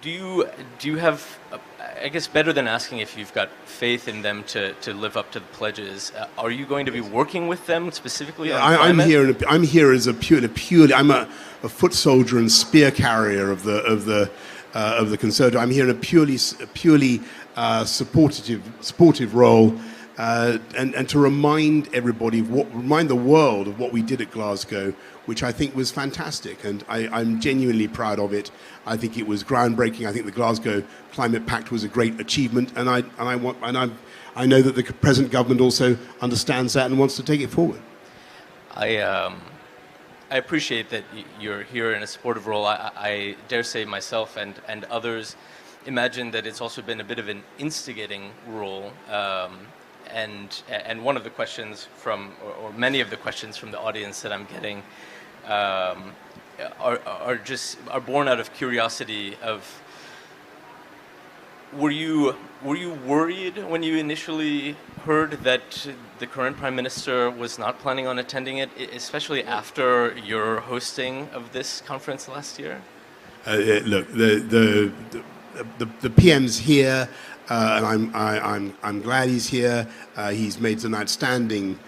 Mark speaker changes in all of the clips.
Speaker 1: do you have, I guess better than asking if you've got faith in them to live up to the pledges, are you going to be working with them specifically on climate?
Speaker 2: I'm here as purely I'm a foot soldier and spear carrier of the Conservative. I'm here in a purely supportive role, and to remind everybody remind the world of what we did at Glasgow, which I think was fantastic, and I'm genuinely proud of it. I think it was groundbreaking. I think the Glasgow Climate Pact was a great achievement, and I know that the present government also understands that and wants to take it forward.
Speaker 1: I appreciate that you're here in a supportive role. I dare say myself and others imagine that it's also been a bit of an instigating role. And one of the questions or many of the questions from the audience that I'm getting are born out of curiosity of, were you worried when you initially heard that the current Prime Minister was not planning on attending it, especially after your hosting of this conference last year?
Speaker 2: Look, the PM's here, and I'm glad he's here. He's made an outstanding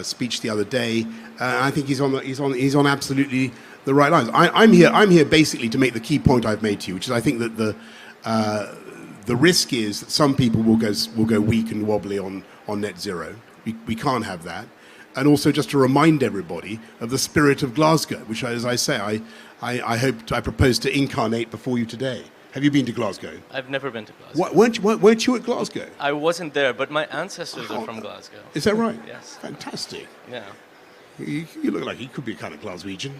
Speaker 2: speech the other day. I think he's on absolutely the right lines. I'm here basically to make the key point I've made to you, which is I think that the risk is that some people will go weak and wobbly on net zero. We can't have that. And also just to remind everybody of the spirit of Glasgow, which, as I say, I propose to incarnate before you today. Have you been to Glasgow?
Speaker 1: I've never been to Glasgow.
Speaker 2: Weren't you at Glasgow?
Speaker 1: I wasn't there, but my ancestors are from Glasgow.
Speaker 2: Is that right?
Speaker 1: Yes.
Speaker 2: Fantastic.
Speaker 1: Yeah.
Speaker 2: You look like you could be a kind of Glaswegian.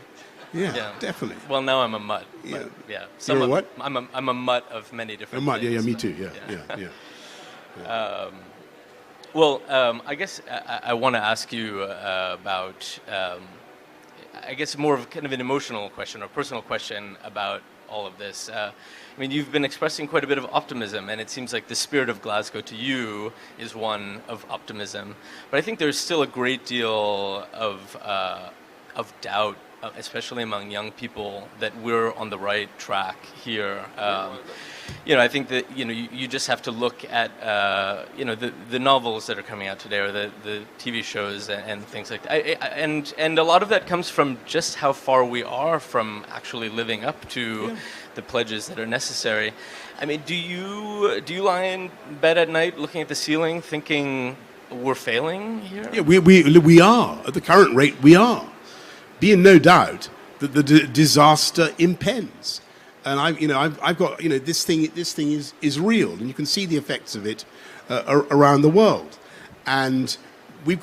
Speaker 2: Yeah, definitely.
Speaker 1: Well, now I'm a mutt.
Speaker 2: Yeah.
Speaker 1: Yeah.
Speaker 2: You're a what?
Speaker 1: I'm a mutt of many different
Speaker 2: things. Yeah, me too. Yeah.
Speaker 1: Well, I guess I want to ask you about, I guess more of kind of an emotional question or personal question about all of this. I mean, you've been expressing quite a bit of optimism, and it seems like the spirit of Glasgow to you is one of optimism. But I think there's still a great deal of doubt, especially among young people, that we're on the right track here. I think that you just have to look at the novels that are coming out today, or the TV shows and things like that. And a lot of that comes from just how far we are from actually living up to the pledges that are necessary. I mean, do you lie in bed at night looking at the ceiling, thinking we're failing here?
Speaker 2: Yeah, we are at the current rate. We are. Be in no doubt that the disaster impends. And I've got this thing is real, and you can see the effects of it around the world. And we've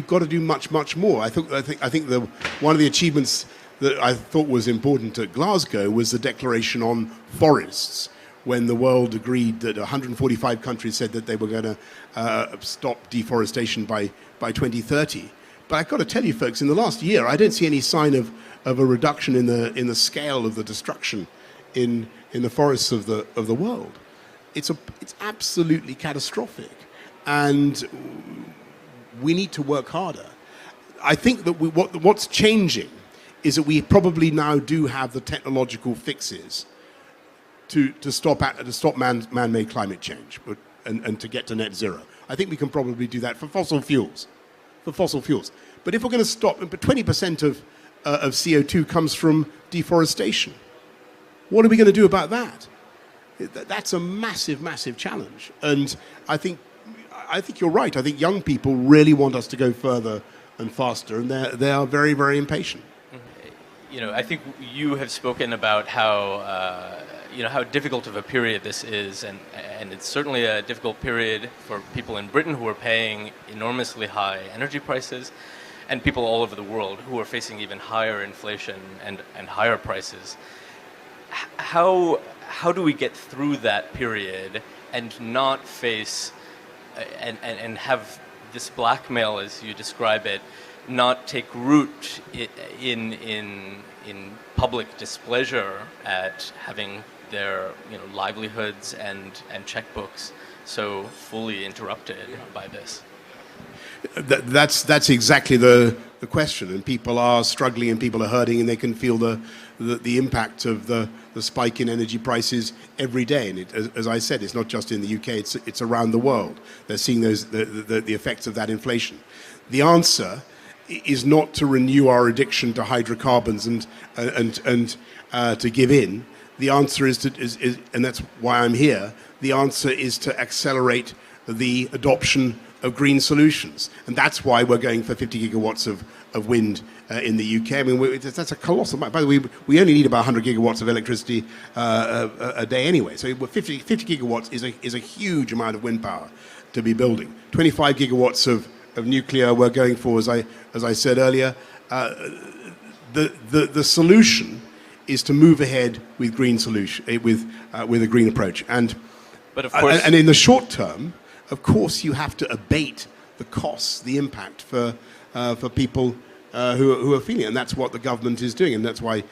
Speaker 2: got to do much more. I think one of the achievements that I thought was important at Glasgow was the declaration on forests, when the world agreed that 145 countries said that they were going to stop deforestation by 2030. But I've got to tell you, folks, in the last year, I don't see any sign of a reduction in the scale of the destruction in the forests of the world. It's absolutely catastrophic, and we need to work harder. I think that what's changing is that we probably now do have the technological fixes to stop man-made climate change, and to get to net zero. I think we can probably do that for fossil fuels. But if we're going to stop, but 20% of CO2 comes from deforestation. What are we going to do about that? That's a massive challenge. And I think you're right. I think young people really want us to go further and faster, and they are very, very impatient.
Speaker 1: I think you have spoken about how how difficult of a period this is, and it's certainly a difficult period for people in Britain who are paying enormously high energy prices, and people all over the world who are facing even higher inflation and higher prices. How do we get through that period and not face and have this blackmail, as you describe it, not take root in public displeasure at having their livelihoods and checkbooks so fully interrupted by this?
Speaker 2: That's exactly the the question, and people are struggling and people are hurting, and they can feel the impact of the spike in energy prices every day. And as I said, it's not just in the UK; it's around the world. They're seeing the effects of that inflation. The answer is not to renew our addiction to hydrocarbons and to give in. The answer is and that's why I'm here. The answer is to accelerate the adoption of green solutions, and that's why we're going for 50 gigawatts of wind in the UK. I mean, that's a colossal amount. By the way, we only need about 100 gigawatts of electricity a day anyway. So 50 gigawatts is a huge amount of wind power to be building. 25 gigawatts of nuclear we're going for, as I said earlier. The solution is to move ahead with green solution with a green approach.
Speaker 1: But of course,
Speaker 2: and in the short term, of course, you have to abate the costs, the impact for people who are feeling it. And that's what the government is doing. And that's why